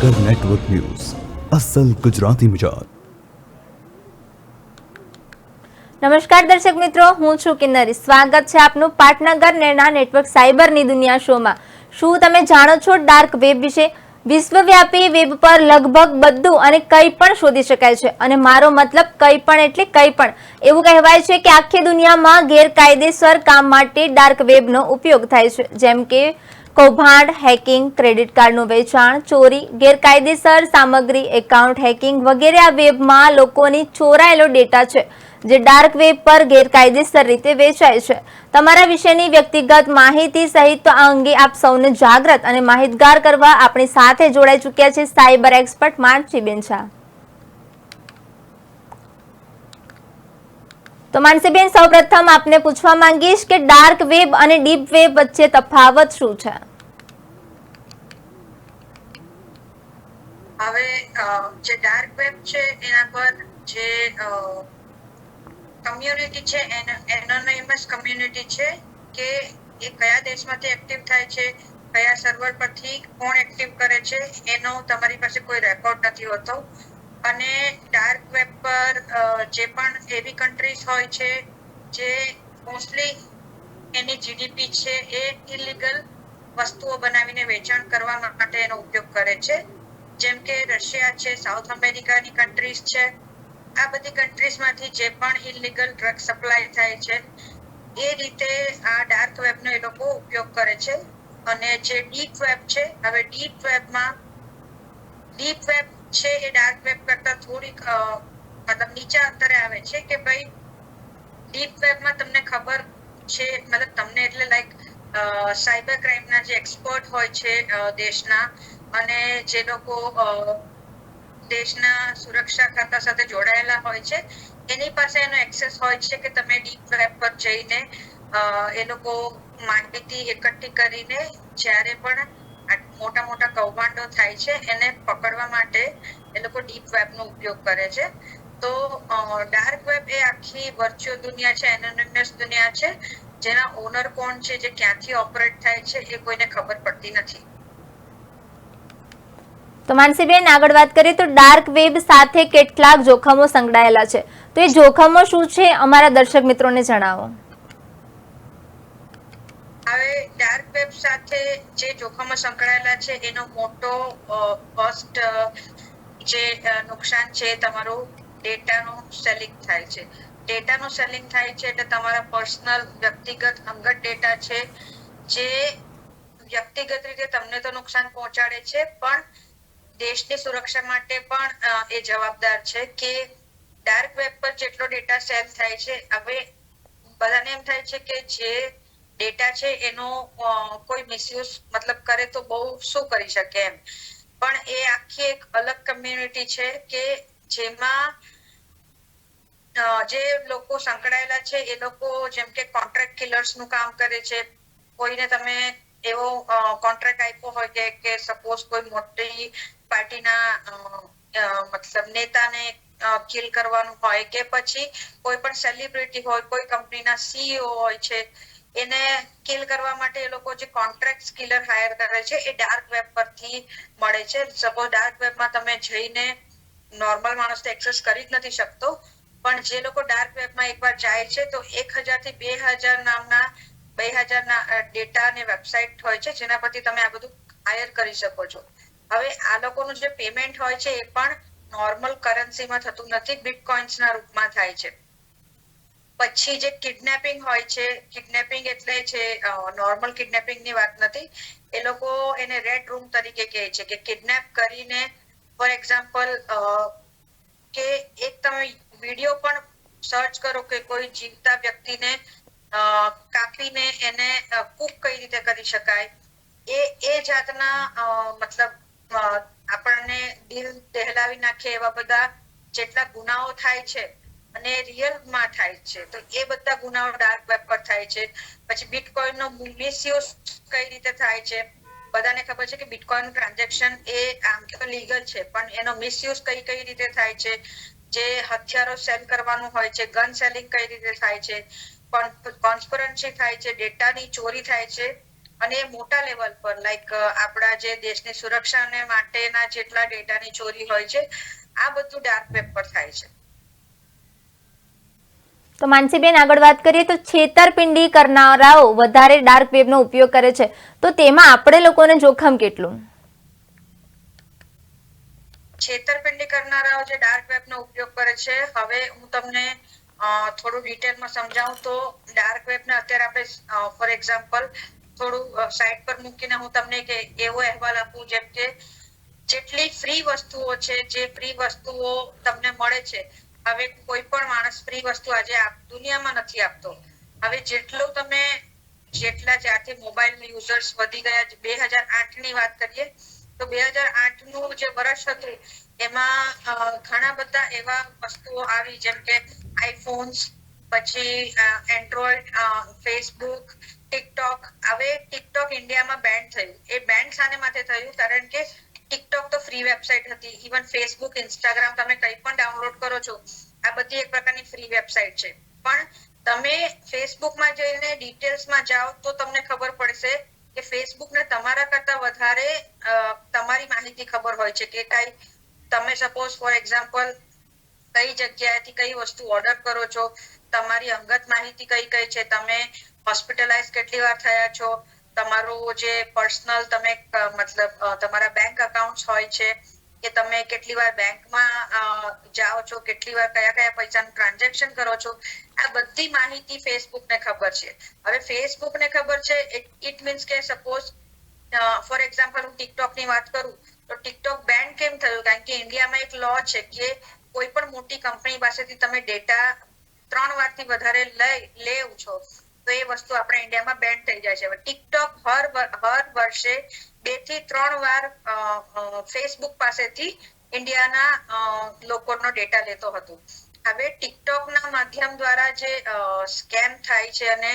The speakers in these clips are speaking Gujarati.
પાટનગર નેટવર્ક ન્યૂઝ અસલ ગુજરાતી મિજાજ। નમસ્કાર દર્શક મિત્રો, હું છું કિન્નરી। સ્વાગત છે આપનું પાટનગર નેટવર્ક સાયબરની દુનિયા શોમાં। શું તમે જાણો છો ડાર્ક વેબ વિશે? વિશ્વવ્યાપી વેબ પર લગભગ બધું અને કંઈ પણ શોધી શકાય છે, અને મારો મતલબ કંઈ પણ એટલે કંઈ પણ। એવું કહેવાય છે કે આખી દુનિયામાં ગેરકાયદેસર કામ માટે ડાર્ક વેબનો ઉપયોગ થાય છે, જેમ કે કૌભાંડ, હેકિંગ, ક્રેડિટ કાર્ડનું વેચાણ, ચોરી, ગેરકાયદેસર સામગ્રી, એકાઉન્ટ હેકિંગ વગેરે। આ વેબમાં લોકોની ચોરાયેલો ડેટા છે જે ડાર્ક વેબ પર ગેરકાયદેસર રીતે વેચાય છે। તમારા વિશેની વ્યક્તિગત માહિતી સહિત આ અંગે આપ સૌને જાગૃત અને માહિતગાર કરવા આપણી સાથે જોડાઈ ચૂક્યા છે સાયબર એક્સપર્ટ માનસીબેન શાહ। તો માનસીબેન, સૌપ્રથમ આપને પૂછવા માંગીશ કે ડાર્ક વેબ અને ડીપ વેબ વચ્ચે તફાવત શું છે? હવે જે ડાર્ક વેબ છે એના પર જે કમ્યુનિટી છે એનોનિમસ કમ્યુનિટી છે કે એ કયા દેશમાંથી એક્ટિવ થાય છે, કયા સર્વર પરથી કોણ એક્ટિવ કરે છે એનો તમારી પાસે કોઈ રેકોર્ડ નથી હોતો। અને ડાર્ક વેબ પર જે પણ એવી કન્ટ્રીઝ હોય છે જે મોસ્ટલી એની જીડીપી છે એ ઇલીગલ વસ્તુઓ બનાવીને વેચાણ કરવા માટે એનો ઉપયોગ કરે છે, જેમ કે રશિયા છે, સાઉથ અમેરિકાની કન્ટ્રીઝ છે। આ બધી કન્ટ્રીઝમાંથી જે પણ ઇલીગલ ડ્રગ સપ્લાય થાય છે એ રીતે આ ડાર્ક વેબનો એ લોકો ઉપયોગ કરે છે। અને જે ડીપ વેબ છે, હવે ડીપ વેબ છે એ ડાર્ક વેબ કરતા થોડીક મતલબ નીચા અંતરે આવે છે કે ભાઈ ડીપ વેબમાં તમને ખબર છે, મતલબ તમને એટલે લાઈક સાયબર ક્રાઇમના જે એક્સપર્ટ હોય છે દેશના, અને જે લોકો દેશના સુરક્ષા ખાતા સાથે જોડાયેલા હોય છે, એની પાસે એનો એક્સેસ હોય છે કે તમે ડીપ વેબ પર જઈને એ લોકો માહિતી એકઠી કરીને જ્યારે પણ મોટા મોટા કૌભાંડો થાય છે એને પકડવા માટે એ લોકો ડીપ વેબનો ઉપયોગ કરે છે। તો ડાર્ક વેબ એ આખી વર્ચ્યુઅલ દુનિયા છે, એનોનિમસ દુનિયા છે, જેના ઓનર કોણ છે, જે ક્યાંથી ઓપરેટ થાય છે એ કોઈને ખબર પડતી નથી। તો માનસીબેન, આગળ વાત કરીએ તો ડાર્ક વેબ સાથે કેટલાક જોખમો સંકળાયેલા છે, તો એ જોખમો શું છે અમારા દર્શક મિત્રોને જણાવો। હવે ડાર્ક વેબ સાથે જે જોખમો સંકળાયેલા છે એનો મોટો ફર્સ્ટ જે નુકસાન છે તમારું ડેટાનું સેલિંગ થાય છે। ડેટાનું સેલિંગ થાય છે એટલે તમારા પર્સનલ વ્યક્તિગત અંગત ડેટા છે જે વ્યક્તિગત રીતે તમને તો નુકસાન પહોંચાડે છે, પણ દેશની સુરક્ષા માટે પણ એ જવાબદાર છે કે ડાર્ક વેબ પર જેટલો ડેટા સેલ થાય છે, હવે બધાને એમ થાય છે કે જે ડેટા છે એનો કોઈ મિસયુઝ મતલબ કરે તો બહુ શું કરી શકે એમ, પણ એ આખી એક અલગ કમ્યુનિટી છે કે જેમાં જે લોકો સંકળાયેલા છે એ લોકો જેમ કે કોન્ટ્રાક્ટ કિલર્સ નું કામ કરે છે। કોઈને તમે એવો કોન્ટ્રાક્ટ આપ્યો હોય કે સપોઝ કોઈ મોટી પાર્ટીના મતલબ નેતાને કિલ કરવાનું હોય, કે પછી કોઈ પણ સેલિબ્રિટી હોય, કોઈ કંપનીના સીઈઓ હોય છે, એને કિલ કરવા માટે એ લોકો જે કોન્ટ્રાક્ટ કિલર હાયર કરે છે એ ડાર્ક વેબ પરથી મળે છે। સપોઝ ડાર્ક વેબમાં તમે જઈને નોર્મલ માણસ તો એક્સેસ કરી જ નથી શકતો, પણ જે લોકો ડાર્ક વેબમાં એકવાર જાય છે તો 1000 થી 2000 નામના 2000 ના ડેટા અને વેબસાઇટ હોય છે જેના પરથી તમે આ બધું હાયર કરી શકો છો। હવે આ લોકોનું જે પેમેન્ટ હોય છે એ પણ નોર્મલ કરન્સીમાં થતું નથી, બિટકોઇન્સના રૂપમાં થાય છે। પછી જે કિડનેપિંગ હોય છે, કિડનેપિંગ એટલે છે નોર્મલ કિડનેપિંગ ની વાત નથી, એ લોકો એને રેડ રૂમ તરીકે કહે છે કે કિડનેપ કરીને ફોર એક્ઝામ્પલ કે એક તમે વિડીયો પણ સર્ચ કરો કે કોઈ જીવતા વ્યક્તિને કાપીને એને કૂક કઈ રીતે કરી શકાય, એ જાતના મતલબ આપણને દિલ દહેલાવી નાખે એવા બધા જેટલા ગુનાઓ થાય છે અને રિયલમાં થાય છે, તો એ બધા ગુનાઓ ડાર્ક વેબ પર થાય છે। પછી બિટકોઇન નો મિસયુઝ કઈ રીતે થાય છે, બધાને ખબર છે કે બિટકોઇન ટ્રાન્ઝેક્શન એ આમ તો લીગલ છે, પણ એનો મિસયુઝ કઈ રીતે થાય છે, જે હથિયારો સેલ કરવાનું હોય છે, ગન સેલિંગ કઈ રીતે થાય છે, કોન્સ્પિરન્સી થાય છે, ડેટાની ચોરી થાય છે, અને એ મોટા લેવલ પર લાઈક આપણા જે દેશની સુરક્ષાને માટેના જેટલા ડેટાની ચોરી હોય છે આ બધું ડાર્ક વેબ પર થાય છે. તો માનસીબેન આગળ વાત કરીએ તો છેતરપિંડી કરનારાઓ વધારે ડાર્ક વેબનો ઉપયોગ કરે છે, તો તેમાં આપણે લોકોને જોખમ કેટલું? છેતરપિંડી કરનારાઓ જે ડાર્ક વેબનો ઉપયોગ કરે છે, હવે હું તમને થોડું ડિટેલમાં સમજાવું તો ડાર્ક વેબને અત્યારે આપણે ફોર એક્ઝામ્પલ થોડું સાઇટ પર મૂકીને હું તમને એવો અહેવાલ આપું જેમ કે જેટલી ફ્રી વસ્તુઓ છે, જે ફ્રી વસ્તુઓ તમને મળે છે, હવે કોઈ પણ માણસ ફ્રી વસ્તુ આજે દુનિયામાં નથી આપતો. હવે જેટલા જ્યારથી મોબાઈલ યુઝર્સ વધી ગયા, 2008 ની વાત કરીએ તો 2008 નું જે વર્ષ હતું એમાં ઘણા બધા એવા વસ્તુઓ આવી જેમ કે આઈફોન્સ, પછી એન્ડ્રોઈડ, ફેસબુક, ટિકટોક. હવે ટિકટોક ઇન્ડિયામાં બેન થયું. એ બેન શાને માટે થયું? કારણ કે ટિકટોક તો ફ્રી વેબસાઇટ હતી. ઇવન ફેસબુક, ઇન્સ્ટાગ્રામ તમે કંઈ પણ ડાઉનલોડ કરો છો આ બધી એક પ્રકારની ફ્રી વેબસાઇટ છે. પણ તમે ફેસબુકમાં જઈને ડિટેલ્સમાં જાઓ તો તમને ખબર પડશે કે ફેસબુકને તમારા કરતા વધારે તમારી માહિતી ખબર હોય છે કે કઈ તમે સપોઝ ફોર એક્ઝામ્પલ કઈ જગ્યાએથી કઈ વસ્તુ ઓર્ડર કરો છો, તમારી અંગત માહિતી કઈ કઈ છે, તમે હોસ્પિટલાઇઝ કેટલી વાર થયા છો, તમારું જે પર્સનલ તમે મતલબ તમારા બેંક અકાઉન્ટ હોય છે કે તમે કેટલી વાર બેંકમાં જાઓ છો, કેટલી વાર કયા કયા પૈસાનું ટ્રાન્ઝેક્શન કરો છો, આ બધી માહિતી ફેસબુકને ખબર છે. હવે ફેસબુકને ખબર છે ઇટ મીન્સ કે સપોઝ ફોર એક્ઝામ્પલ હું ટિકટોક ની વાત કરું તો ટિકટોક બેન કેમ થયું? કારણ કે ઇન્ડિયામાં એક લો છે કે કોઈ પણ મોટી કંપની પાસેથી તમે ડેટા 3 વારથી વધારે લેવું છો તો એ વસ્તુ આપણા ઇન્ડિયામાં બેન થઈ જાય છે. હવે ટિકટોક હર વર્ષે 2 થી 3 વાર ફેસબુક પાસેથી ઇન્ડિયાના લોકોનો ડેટા લેતો હતો. હવે ટિકટોકના માધ્યમ દ્વારા જે સ્કેમ થાય છે, અને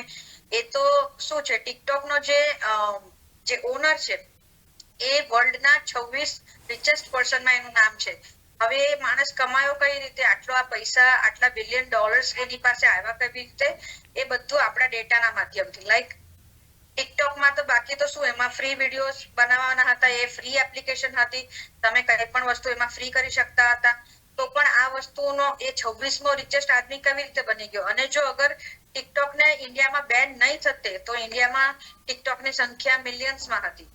એ તો શું છે, ટિકટોકનો જે ઓનર છે એ વર્લ્ડના 26 રિચેસ્ટ પર્સનમાં એનું નામ છે. હવે એ માણસ કમાયો કઈ રીતે? આ પૈસા, આટલા બિલિયન ડોલર્સ એની પાસે આવ્યા કઈ રીતે? એ બધું આપણા ડેટાના માધ્યમથી. લાઈક ટિકટોકમાં તો બાકી તો શું, એમાં ફ્રી વિડીયોઝ બનાવવાના હતા, એ ફ્રી એપ્લિકેશન હતી, તમે કઈ પણ વસ્તુ એમાં ફ્રી કરી શકતા હતા. તો પણ આ વસ્તુનો એ 26મો રિચેસ્ટ આદમી કેવી રીતે બની ગયો? અને જો અગર ટિકટોકને ઇન્ડિયામાં બેન નહીં થતે તો ઇન્ડિયામાં ટિકટોકની સંખ્યા મિલિયન્સમાં હતી.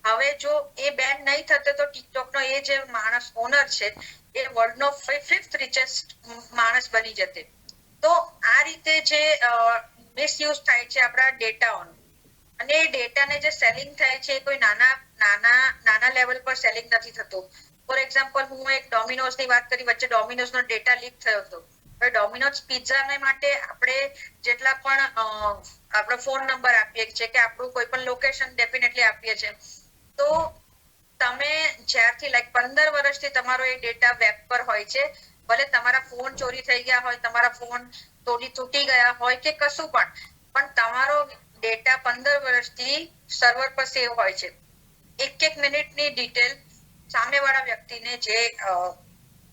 હવે જો એ બેન નહીં થતે તો ટિકટોકનો એ જે માણસ ઓનર છે એ વર્લ્ડનો 5th રિચેસ્ટ માણસ બની જતે. તો આ રીતે જે મિસયુઝ થાય છે આપણા ડેટાઓનો, અને એ ડેટાને જે સેલિંગ થાય છે એ કોઈ નાના લેવલ પર સેલિંગ નથી થતું. ફોર એક્ઝામ્પલ હું એક ડોમિનોઝ ની વાત કરી, વચ્ચે ડોમિનોઝ નો ડેટા લીક થયો હતો. હવે ડોમિનોઝ પિઝાને માટે આપણે જેટલા પણ આપણો ફોન નંબર આપીએ છીએ કે આપણું કોઈ પણ લોકેશન ડેફિનેટલી આપીએ છીએ, તો તમે જ્યારથી લાઈક 15 વર્ષથી તમારો એ ડેટા વેબ પર હોય છે. ભલે તમારા ફોન ચોરી થઈ ગયા હોય, તમારા ફોન તૂટી ગયા હોય કે કશું પણ તમારો ડેટા 15 વર્ષથી સર્વર પર સેવ હોય છે. એક મિનિટની ડિટેલ સામેવાળા વ્યક્તિને જે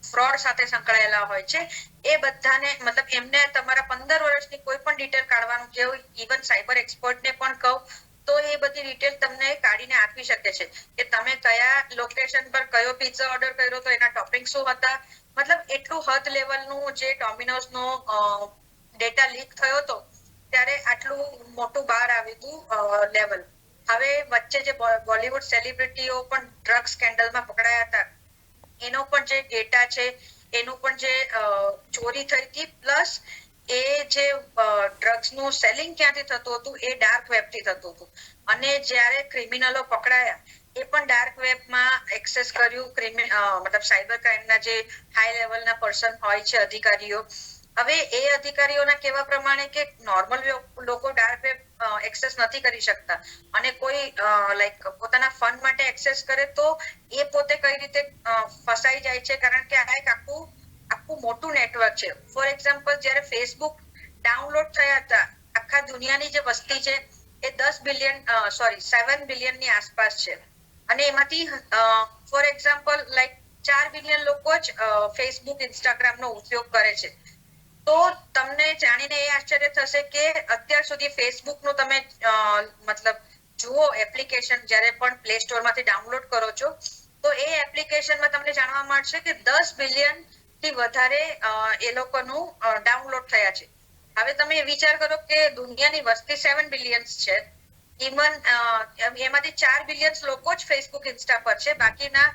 ફ્રોડ સાથે સંકળાયેલા હોય છે એ બધાને, મતલબ એમને તમારા 15 વર્ષની કોઈ પણ ડિટેલ કાઢવાનું કેવું, ઇવન સાયબર એક્સપર્ટને પણ કહું તો એ બધી ડિટેલ તમને કાઢીને આપી શકે છે કે તમે કયા લોકેશન પર કયો પિઝા ઓર્ડર કર્યો તો એના ટોપિંગ શું હતા. મતલબ એટલું હદ લેવલનું જે ડોમિનોઝનો ડેટા લીક થયો હતો ત્યારે આટલું મોટું બહાર આવ્યું હતું લેવલ. હવે વચ્ચે જે બોલિવૂડ સેલિબ્રિટીઓ પણ ડ્રગ સ્કેન્ડલમાં પકડાયા હતા, એનો પણ જે ડેટા છે એનું પણ જે ચોરી થઈ હતી, પ્લસ એ જે ડ્રગ્સ નું સેલિંગ ક્યાંથી થતું હતું એ ડાર્ક વેબ થી થતું હતું. અને જ્યારે ક્રિમિનલો પકડાયા એ પણ ડાર્ક વેબમાં એક્સેસ કર્યું, મતલબ સાયબર ક્રાઇમના જે હાઈ લેવલના પર્સન હોય છે, અધિકારીઓ. હવે એ અધિકારીઓના કહેવા પ્રમાણે કે નોર્મલ લોકો ડાર્ક વેબ એક્સેસ નથી કરી શકતા, અને કોઈ લાઈક પોતાના ફન માટે એક્સેસ કરે તો એ પોતે કઈ રીતે ફસાઈ જાય છે, કારણ કે આ એક આખું મોટું નેટવર્ક છે. ફોર એક્ઝામ્પલ જ્યારે ફેસબુક ડાઉનલોડ થયા હતા, આખા દુનિયાની જે વસ્તી છે એ 7 બિલિયનની આસપાસ છે, અને એમાંથી ફોર એક્ઝામ્પલ લાઈક 4 બિલિયન લોકો જ ફેસબુક, ઇન્સ્ટાગ્રામ નો ઉપયોગ કરે છે. તો તમને જાણીને એ આશ્ચર્ય થશે કે અત્યાર સુધી ફેસબુક નું તમે મતલબ જુઓ એપ્લિકેશન જ્યારે પણ પ્લે સ્ટોર માંથી ડાઉનલોડ કરો છો તો એ એપ્લિકેશનમાં તમને જાણવા મળશે કે 10 બિલિયન થી વધારે એ લોકોનું ડાઉનલોડ થયા છે. હવે તમે વિચાર કરો કે દુનિયાની વસ્તી 7 બિલિયન્સ છે. ઇવન એમાંથી 4 બિલિયન લોકો જ ફેસબુક ઇન્સ્ટા પર છે, બાકીના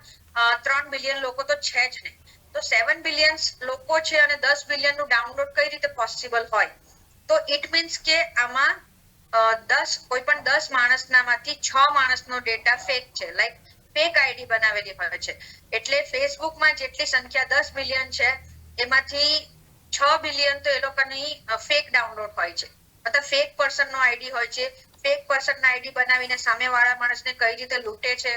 3 બિલિયન લોકો તો છે જ નહીં. તો 7 બિલિયન લોકો છે અને 10 બિલિયન નું ડાઉનલોડ કઈ રીતે પોસિબલ હોય? તો ઇટ મીન્સ કે આમાં કોઈ પણ 10 માણસનામાંથી 6 માણસનો ડેટા ફેક છે, લાઈક ફેક આઈડી બનાવેલી હોય છે. એટલે ફેસબુકમાં જેટલી સંખ્યા 10 બિલિયન છે એમાંથી 6 બિલિયન તો એ લોકોની ફેક ડાઉનલોડ હોય છે, મતલબ ફેક પર્સન નો આઈડી હોય છે. ફેક પર્સન ના આઈડી બનાવીને સામેવાળા માણસને કઈ રીતે લૂંટે છે.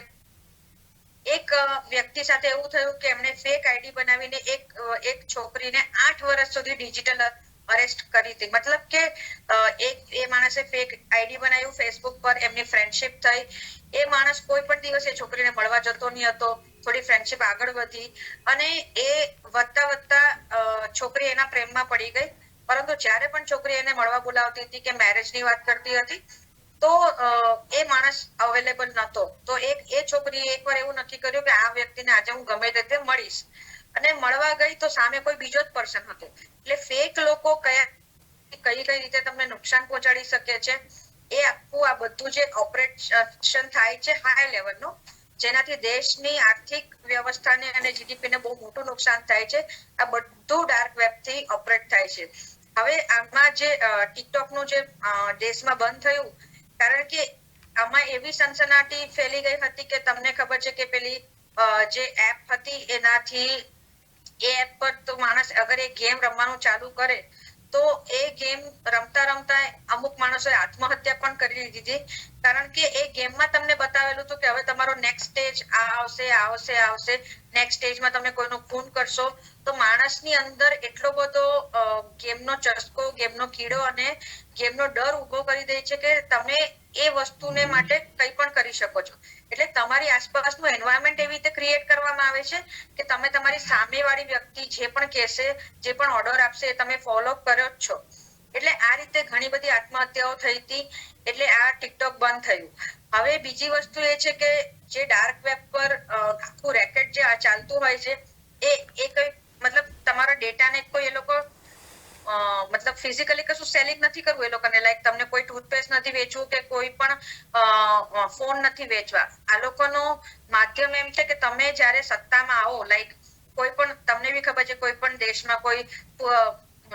એક વ્યક્તિ સાથે એવું થયું કે એમણે ફેક આઈડી બનાવીને એક છોકરીને 8 વર્ષ સુધી ડિજિટલ અરેસ્ટ કરી હતી. મતલબ કે એ માણસે ફેક આઈડી બનાવ્યું ફેસબુક પર, એમની ફ્રેન્ડશિપ થઈ. એ માણસ કોઈ પણ દિવસ એ છોકરીને મળવા જતો નહીં હતો. થોડી ફ્રેન્ડશિપ આગળ વધી અને એ વધતા છોકરી એના પ્રેમમાં પડી ગઈ. પરંતુ જ્યારે પણ છોકરી એને મળવા બોલાવતી હતી કે મેરેજની વાત કરતી હતી તો એ માણસ અવેલેબલ નતો. તો એ છોકરીએ એકવાર એવું નક્કી કર્યું કે આ વ્યક્તિને આજે હું ગમે તે મળીશ, અને મળવા ગઈ તો સામે કોઈ બીજો જ પર્સન હતો. એટલે ફેક લોકો કઈ રીતે તમને નુકસાન પહોંચાડી શકે છે એ આખું આ બધું જે ઓપરેશન થાય છે હાઈ લેવલનું, જેનાથી દેશની આર્થિક વ્યવસ્થાને અને જીડીપીને બહુ મોટું નુકસાન થાય છે. આ બધું ડાર્ક વેબ થી ઓપરેટ થાય છે. હવે આમાં જે ટિકટોકનું જે દેશમાં બંધ થયું, કારણ કે આમાં એવી સનસનાટી ફેલી ગઈ હતી કે તમને ખબર છે કે પેલી જે એપ હતી એનાથી એ એપ પર તો માણસ અગર એ ગેમ રમવાનું ચાલુ કરે તો એ ગેમ રમતા રમતા અમુક માણસોએ આત્મહત્યા પણ કરી લીધી, કારણ કે એ ગેમમાં તમને બતાવેલું હતું કે હવે તમારો નેક્સ્ટ સ્ટેજ આવશે. નેક્સ્ટ સ્ટેજમાં તમે કોઈનો ખૂન કરશો તો માણસની અંદર એટલો બધો ગેમનો ચસ્કો, ગેમનો કીડો અને ગેમનો ડર ઉભો કરી દે છે કે તમે એ વસ્તુને માટે કંઈ પણ કરી શકો છો. એટલે તમારી આસપાસનું એન્વાયરમેન્ટ એવી રીતે ક્રિએટ કરવામાં આવે છે કે તમે તમારી સામેવાળી વ્યક્તિ જે પણ કહેશે, જે પણ ઓર્ડર આપશે એ તમે ફોલો કર્યો જ છો. એટલે આ રીતે ઘણી બધી આત્મહત્યાઓ થઈ હતી. એટલે આ ટિકટોક બંધ થયું. હવે બીજી વસ્તુ એ છે કે જે ડાર્ક વેબ પર આખું રેકેટ જે ચાલતું હોય છે એ કઈ મતલબ તમારા ડેટાને કોઈ એ લોકો મતલબ ફિઝિકલી કશું સેલિંગ નથી કરવું એ લોકોને, લાઈક તમને કોઈ ટૂથપેસ્ટ નથી વેચવું કે કોઈ પણ ફોન નથી વેચવા. આ લોકોનું માધ્યમ એમ છે કે તમે જ્યારે સત્તામાં આવો, લાઈક કોઈ પણ તમને બી ખબર છે કોઈ પણ દેશમાં કોઈ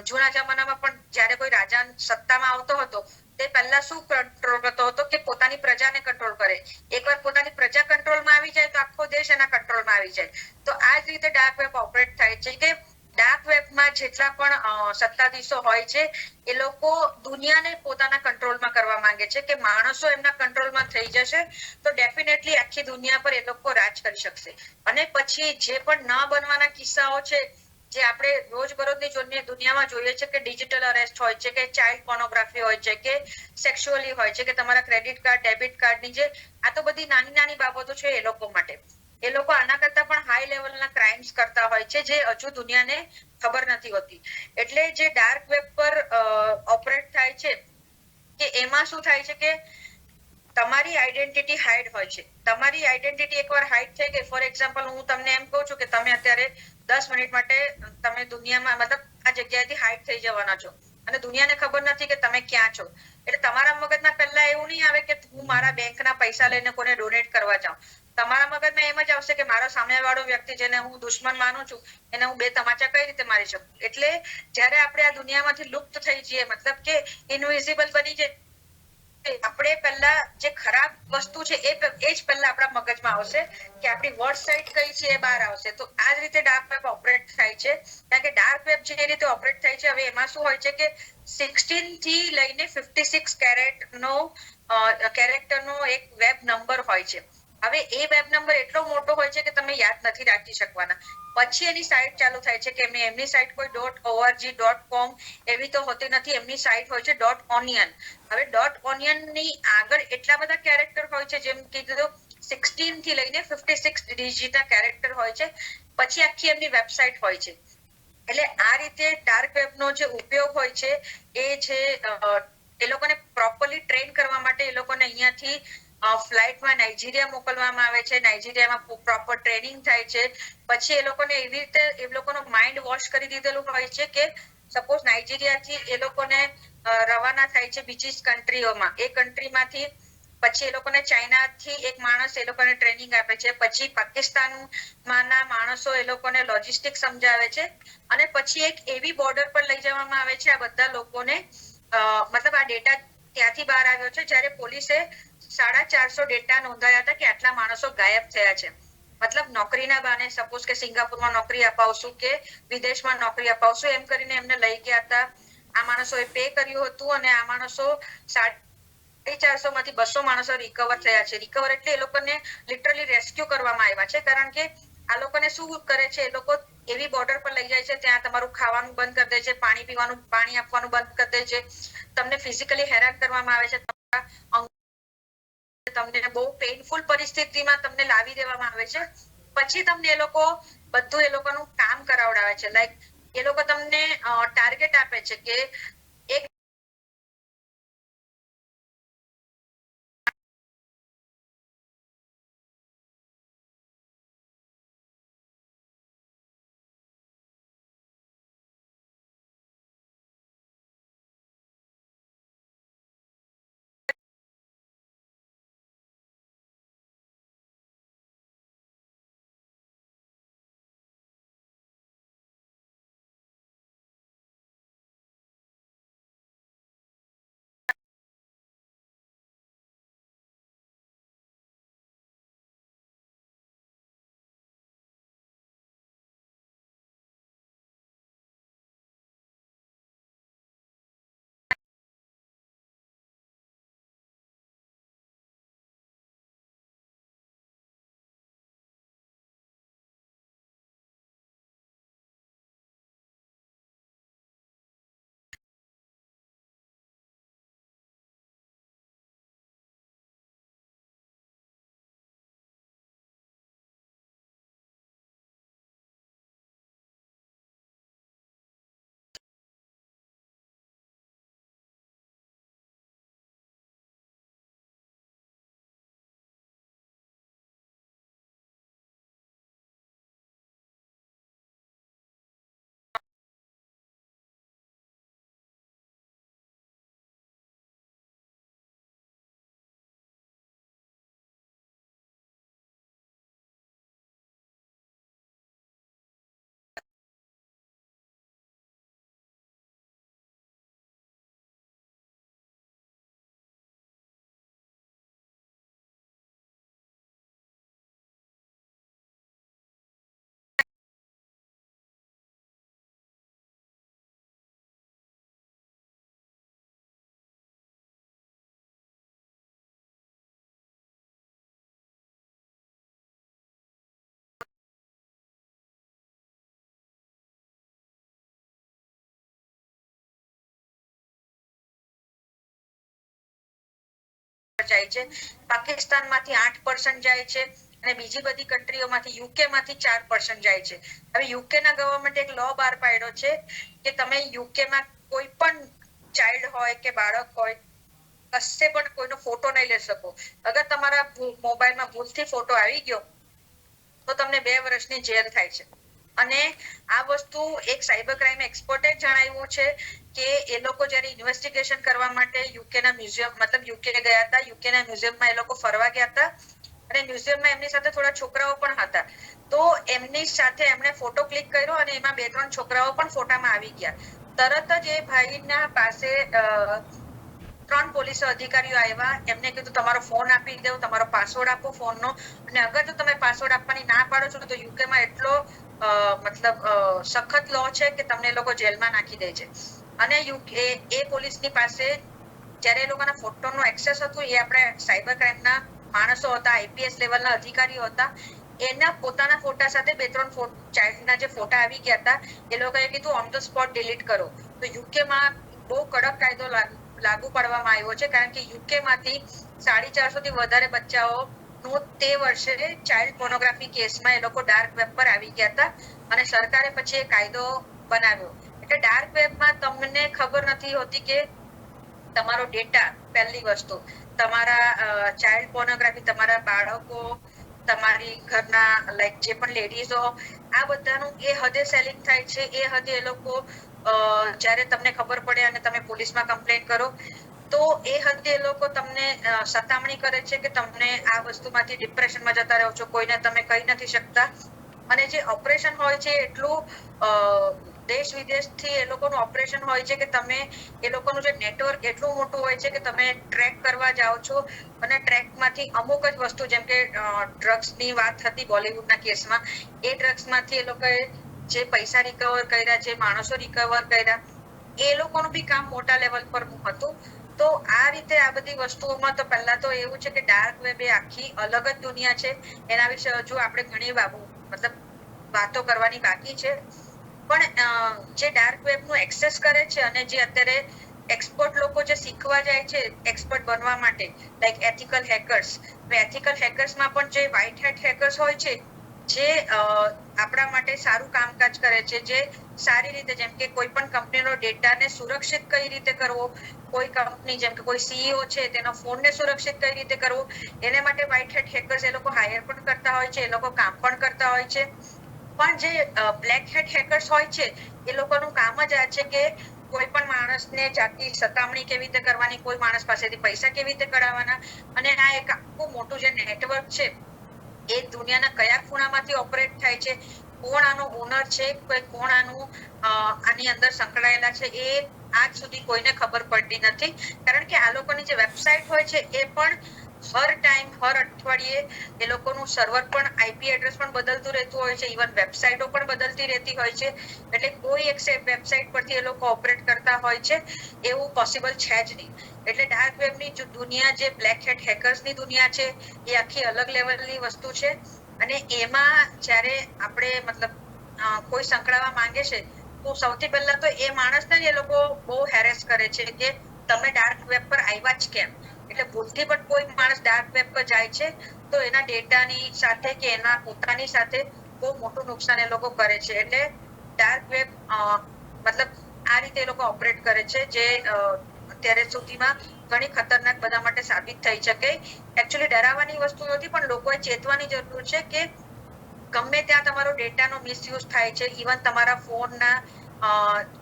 જૂના જમાનામાં પણ જ્યારે કોઈ રાજા સત્તામાં આવતો હતો તે પહેલા શું કંટ્રોલ કરતો હતો કે પોતાની પ્રજાને કંટ્રોલ કરે. એકવાર પોતાની પ્રજા કંટ્રોલમાં આવી જાય તો આખો દેશ એના કંટ્રોલમાં આવી જાય. તો આ જ રીતે ડાર્ક વેબ ઓપરેટ થાય છે કે ડાર્ક વેબમાં જેટલા પણ સત્તાધીશો હોય છે એ લોકો દુનિયાને પોતાના કંટ્રોલમાં કરવા માંગે છે કે માણસો એમના કંટ્રોલમાં થઈ જશે તો ડેફિનેટલી આખી દુનિયા પર એ લોકો રાજ કરી શકશે. અને પછી જે પણ ન બનવાના કિસ્સાઓ છે જે આપણે રોજબરોજની દુનિયામાં જોઈએ છે કે ડિજિટલ અરેસ્ટ હોય છે, કે ચાઇલ્ડ પોર્નોગ્રાફી હોય છે, કે સેક્સ્યુઅલી હોય છે, કે તમારા ક્રેડિટ કાર્ડ, ડેબિટ કાર્ડની જે આ તો બધી નાની નાની બાબતો છે એ લોકો માટે. એ લોકો આના કરતા પણ હાઈ લેવલના ક્રાઇમ્સ કરતા હોય છે જે હજુ દુનિયાને ખબર નથી હોતી. એટલે જે ડાર્ક વેબ પર ઓપરેટ થાય છે કે એમાં શું થાય છે કે તમારી આઈડેન્ટિટી હાઇડ હોય છે. તમારી આઈડેન્ટિટી એકવાર હાઇડ થઈ ગઈ, ફોર એક્ઝામ્પલ હું તમને એમ કહું છું કે તમે અત્યારે 10 મિનિટ માટે તમે દુનિયામાં મતલબ આ જગ્યાએથી હાઇડ થઈ જવાના છો અને દુનિયાને ખબર નથી કે તમે ક્યાં છો. એટલે તમારા મગજમાં પહેલા એવું નહીં આવે કે હું મારા બેંકના પૈસા લઈને કોને ડોનેટ કરવા જાઉં. તમારા મગજમાં એમ જ આવશે કે મારો સામેવાળો વ્યક્તિ જેને હું દુશ્મન માનું છું એને હું 2 તમાચા કઈ રીતે મારી શકું. એટલે જ્યારે આપણે આ દુનિયામાંથી લુપ્ત થઈ જઈએ, મતલબ કે ઇનવિઝિબલ બની જાય, આપણે પહેલા જે ખરાબ વસ્તુ છે એ જ પહેલા આપણા મગજમાં આવશે કે આપણી વર્ડ સાઇડ કઈ છે એ બહાર આવશે. તો આ જ રીતે ડાર્ક વેબ ઓપરેટ થાય છે. કારણ કે ડાર્ક વેબ જે રીતે ઓપરેટ થાય છે, હવે એમાં શું હોય છે કે 16 થી લઈને 56 કેરેક્ટરનો એક વેબ નંબર હોય છે. હવે એ વેબ નંબર એટલો મોટો હોય છે કે તમે યાદ નથી રાખી શકવાના. પછી એની સાઇટ ચાલુ થાય છે કે એમની સાઇટ કોઈ .org.com એવી તો હોતી નથી, એમની સાઇટ હોય છે .onion. હવે .onion ની આગળ એટલા બધા કેરેક્ટર હોય છે, જેમ કીધું 16 થી લઈને 56 ડિજિટના કેરેક્ટર હોય છે. પછી આખી એમની વેબસાઇટ હોય છે. એટલે આ રીતે ડાર્ક વેબનો જે ઉપયોગ હોય છે એ છે એ લોકોને પ્રોપરલી ટ્રેન કરવા માટે એ લોકોને અહીંયાથી ફ્લાઇટમાં નાઇજીરિયા મોકલવામાં આવે છે. નાઇજીરિયામાં પ્રોપર ટ્રેનિંગ થાય છે. પછી એ લોકોને એવી રીતે એ લોકોનો માઇન્ડ વોશ કરી દીધેલું હોય છે કે સપોઝ નાઇજીરિયાથી એ લોકોને રવાના થાય છે બીજી કન્ટ્રીઓમાં. એ કન્ટ્રીમાંથી પછી એ લોકોને ચાઇનાથી એક માણસ એ લોકોને ટ્રેનિંગ આપે છે. પછી પાકિસ્તાનમાંના માણસો એ લોકોને લોજિસ્ટિક સમજાવે છે અને પછી એક એવી બોર્ડર પર લઈ જવામાં આવે છે આ બધા લોકોને. મતલબ આ ડેટા ત્યાંથી બહાર આવ્યો છે જ્યારે પોલીસે 450 ડેટા નોંધાયા હતા કે આટલા માણસો ગાયબ થયા છે. મતલબ નોકરીના બહાને સપોઝ કે સિંગાપુરમાં નોકરી અપાવશું કે વિદેશમાં નોકરી અપાવશું એમ કરીને એમને લઈ ગયા હતા. આ માણસોએ પે કર્યું હતું અને આ માણસો 450 માંથી 200 માણસો રિકવર થયા છે. રિકવર એટલે એ લોકોને લિટરલી રેસ્ક્યુ કરવામાં આવ્યા છે. કારણ કે આ લોકોને શું કરે છે, એ લોકો એવી બોર્ડર પર લઈ જાય છે ત્યાં તમારું ખાવાનું બંધ કરી દે છે, પાણી આપવાનું બંધ કરી દે છે, તમને ફિઝિકલી હેરાન કરવામાં આવે છે, તમને બહુ પેઇનફુલ પરિસ્થિતિમાં તમને લાવી દેવામાં આવે છે. પછી તમને એ લોકો બધું એ લોકોનું કામ કરાવડાવે છે. લાઈક એ લોકો તમને ટાર્ગેટ આપે છે કે એક જાય છે, પાકિસ્તાનમાંથી 8% જાય છે અને બીજી બધી કન્ટ્રીઓમાંથી યુકે માંથી 4% જાય છે. હવે યુકે ના ગવર્મેન્ટ એક લો બહાર પાડ્યો છે કે તમે યુકે માં કોઈ પણ ચાઇલ્ડ હોય કે બાળક હોય કશે પણ કોઈનો ફોટો નહીં લઈ શકો. અગર તમારા મોબાઈલમાં ભૂલથી ફોટો આવી ગયો તો તમને 2 વર્ષની જેલ થાય છે. અને આ વસ્તુ એક સાયબર ક્રાઇમ એક્સપર્ટે જણાવ્યું છે કે એ લોકો જયારે ઇન્વેસ્ટિગેશન કરવા માટે યુકેના મ્યુઝિયમ મતલબ યુકે ગયા હતા. યુકેના મ્યુઝિયમમાં એ લોકો ફરવા ગયા હતા અને મ્યુઝિયમમાં એમની સાથે થોડા છોકરાઓ પણ હતા. તો એમની સાથે એમણે ફોટો ક્લિક કર્યો અને એમાં 2-3 છોકરાઓ પણ ફોટામાં આવી ગયા. તરત જ એ ભાઈના પાસે 3 પોલીસ અધિકારીઓ આવ્યા. એમને કીધું તમારો ફોન આપી દો, તમારો પાસવર્ડ આપો ફોનનો, અને અગર જો તમે પાસવર્ડ આપવાની ના પાડો છો તો યુકેમાં એટલો મતલબ સખત લો છે કે તમને લોકો જેલમાં નાખી દે છે. અને એ પોલીસની પાસે જ્યારે એ લોકોના ફોટોનો એક્સેસ હતું, એ આપણે સાયબર ક્રાઇમના માણસો હતા, આઈપીએસ લેવલના અધિકારીઓ હતા, એના પોતાના ફોટા સાથે 2-3 ચાઇલ્ડના જે ફોટા આવી ગયા હતા એ લોકોએ કીધું ઓન ધ સ્પોટ ડિલીટ કરો. તો યુકેમાં બહુ કડક કાયદો લાગુ પાડવામાં આવ્યો છે, કારણ કે યુકેમાંથી 450 થી વધારે બચ્ચાઓનું તે વર્ષે ચાઇલ્ડ પોર્નોગ્રાફી કેસમાં એ લોકો ડાર્ક વેબ પર આવી ગયા હતા અને સરકારે પછી એ કાયદો બનાવ્યો. એટલે ડાર્ક વેબમાં તમને ખબર નથી હોતી કે તમારો ડેટા, પહેલી વસ્તુ તમારા ચાઇલ્ડ પોર્નોગ્રાફી, તમારા બાળકો, તમારી ઘરના લાઈક જે પણ લેડીઝો, આ બધાનું એ હદે સેલિંગ થાય છે. એ હદે એ લોકો જ્યારે તમને ખબર પડે અને તમે પોલીસમાં કમ્પ્લેન કરો તો એ હદે એ લોકો તમને સતામણી કરે છે કે તમને આ વસ્તુમાંથી ડિપ્રેશનમાં જતા રહો છો, કોઈને તમે કહી નથી શકતા. અને જે ઓપરેશન હોય છે એટલું દેશ વિદેશથી એ લોકોનું ઓપરેશન હોય છે કે તમે એ લોકોનું જે નેટવર્ક એટલું મોટું હોય છે કે તમે ટ્રેક કરવા જાઓ છો અને ટ્રેકમાંથી અમુક જ વસ્તુ, જેમ કે ડ્રગ્સની વાત હતી બોલિવૂડના કેસમાં, એ ડ્રગ્સમાંથી એ લોકોએ જે પૈસા રિકવર કર્યા, જે માણસો રિકવર કર્યા, એ લોકોનું બી કામ મોટા લેવલ પર હતું. તો આ રીતે આ બધી વસ્તુઓમાં તો પહેલા તો એવું છે કે ડાર્ક વેબ એ આખી અલગ જ દુનિયા છે. એના વિશે હજુ આપણે ઘણી વાતો કરવાની બાકી છે. પણ જે ડાર્ક વેબ નું એક્સેસ કરે છે અને જે અત્યારે એક્સપર્ટ લોકો જે શીખવા જાય છે એક્સપર્ટ બનવા માટે, લાઈક એથિકલ હેકર્સ, એથિકલ હેકર્સમાં પણ જે વ્હાઇટ હેટ હેકર્સ હોય છે, જે આપણા માટે સારું કામકાજ કરે છે, જે સારી રીતે, જેમ કે કોઈ પણ કંપનીનો ડેટાને સુરક્ષિત કઈ રીતે કરવો, કોઈ કંપની જેમ કે કોઈ સીઈઓ છે તેનો ફોનને સુરક્ષિત કઈ રીતે કરવો, એને માટે વ્હાઇટ હેટ હેકર્સ એ લોકો હાયર પણ કરતા હોય છે, એ લોકો કામ પણ કરતા હોય છે. પણ જે બ્લેક હેટ હેકર્સ હોય છે એ લોકોનું કામ જ આ છે કે કોઈ પણ માણસને જાતની સતામણી કેવી રીતે કરવાની, કોઈ માણસ પાસેથી પૈસા કેવી રીતે કઢાવવાના, અને આ એક આખું મોટું જે નેટવર્ક છે એ દુનિયાના કયા ખૂણામાંથી ઓપરેટ થાય છે, કોણ આનો ઓનર છે, કોણ આની અંદર સંકળાયેલા છે, એ આજ સુધી કોઈને ખબર પડતી નથી. કારણ કે આ લોકોની જે વેબસાઇટ હોય છે એ પણ હર ટાઈમ, હર અઠવાડિયે એ લોકોનું સર્વર પણ, આઈપી એડ્રેસ પણ બદલતું રહેતું હોય છે, ઇવન વેબસાઇટો પણ બદલતી રહેતી હોય છે. એટલે કોઈ એક વેબસાઇટ પરથી એ લોકો ઓપરેટ કરતા હોય છે એવું પોસિબલ છે જ નહીં. એટલે ડાર્ક વેબની જે દુનિયા, જે બ્લેક હેટ હેકર્સની દુનિયા છે, એ આખી અલગ લેવલની વસ્તુ છે. અને એમાં જ્યારે આપણે કોઈ સંકળાવા માંગે છે તો સૌથી પહેલા તો એ માણસને જ એ લોકો બહુ હેરેસ કરે છે કે તમે ડાર્ક વેબ પર આવ્યા જ કેમ. એટલે ભૂલથી પણ કોઈ માણસ ડાર્ક વેબ પર જાય છે તો એના ડેટાની સાથે કે એના પોતાની સાથે બહુ મોટું નુકસાન એ લોકો કરે છે. એટલે ડાર્ક વેબ આ રીતે એ લોકો ઓપરેટ કરે છે, જે અત્યારે સુધીમાં ઘણી ખતરનાક બધા માટે સાબિત થઈ શકે. એકચ્યુઅલી ડરાવવાની વસ્તુ નથી, પણ લોકોએ ચેતવાની જરૂર છે કે ગમે ત્યાં તમારો ડેટાનો મિસયુઝ થાય છે. ઇવન તમારા ફોનના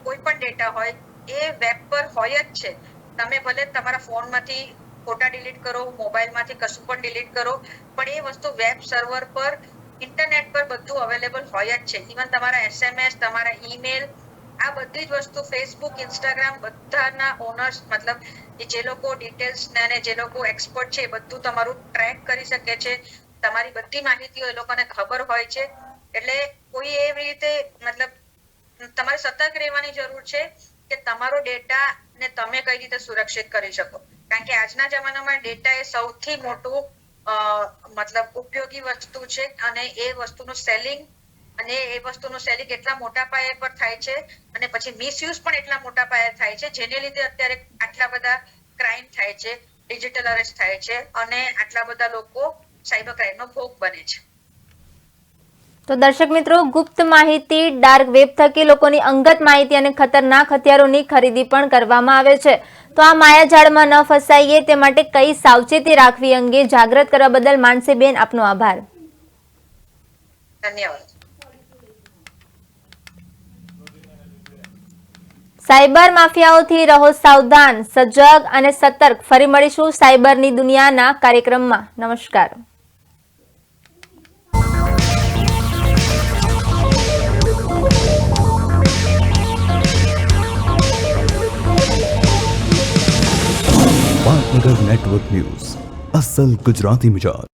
કોઈ પણ ડેટા હોય એ વેબ પર હોય જ છે. તમે ભલે તમારા ફોનમાંથી ફોટા ડિલીટ કરો, મોબાઈલમાંથી કશું પણ ડિલીટ કરો, પણ એ વસ્તુ વેબ સર્વર પર, ઇન્ટરનેટ પર બધું અવેલેબલ હોય જ છે. ઇવન તમારા SMS, તમારા ઈમેલ, આ બધી જ વસ્તુ, ફેસબુક, ઇન્સ્ટાગ્રામ, બધાના ઓનર્સ, જે લોકો ડિટેલ્સ અને જે લોકો એક્સપર્ટ છે એ બધું તમારું ટ્રેક કરી શકે છે. તમારી બધી માહિતીઓ એ લોકોને ખબર હોય છે. એટલે કોઈ એવી રીતે તમારે સતર્ક રહેવાની જરૂર છે કે તમારો ડેટા ને તમે કઈ રીતે સુરક્ષિત કરી શકો. કારણ કે આજના જમાનામાં ડેટા એ સૌથી મોટું ઉપયોગી વસ્તુ છે. અને એ વસ્તુનું સેલિંગ એટલા મોટા પાયે પર થાય છે અને પછી મિસયુઝ પણ એટલા મોટા પાયે થાય છે, જેને લીધે અત્યારે આટલા બધા ક્રાઇમ થાય છે, ડિજિટલ અરેસ્ટ થાય છે અને આટલા બધા લોકો સાયબર ક્રાઇમનો ભોગ બને છે. તો દર્શક મિત્રો, ગુપ્ત માહિતી, ડાર્ક વેબ થકી લોકોની અંગત માહિતી અને ખતરનાક હથિયારોની ખરીદી પણ કરવામાં આવે છે. તો આ માયાજાળમાં ન ફસાઈએ તે માટે કઈ સાવચેતી રાખવી અંગે જાગૃત કરવા બદલ માનસીબેન આપનો આભાર. ધન્યવાદ. સાયબર માફિયાઓથી રહો સાવધાન, સજગ અને સતર્ક. ફરી મળીશું સાયબરની દુનિયાના કાર્યક્રમમાં. નમસ્કાર. પાટનગર નેટવર્ક ન્યૂઝ, અસલ ગુજરાતી મિજાજ.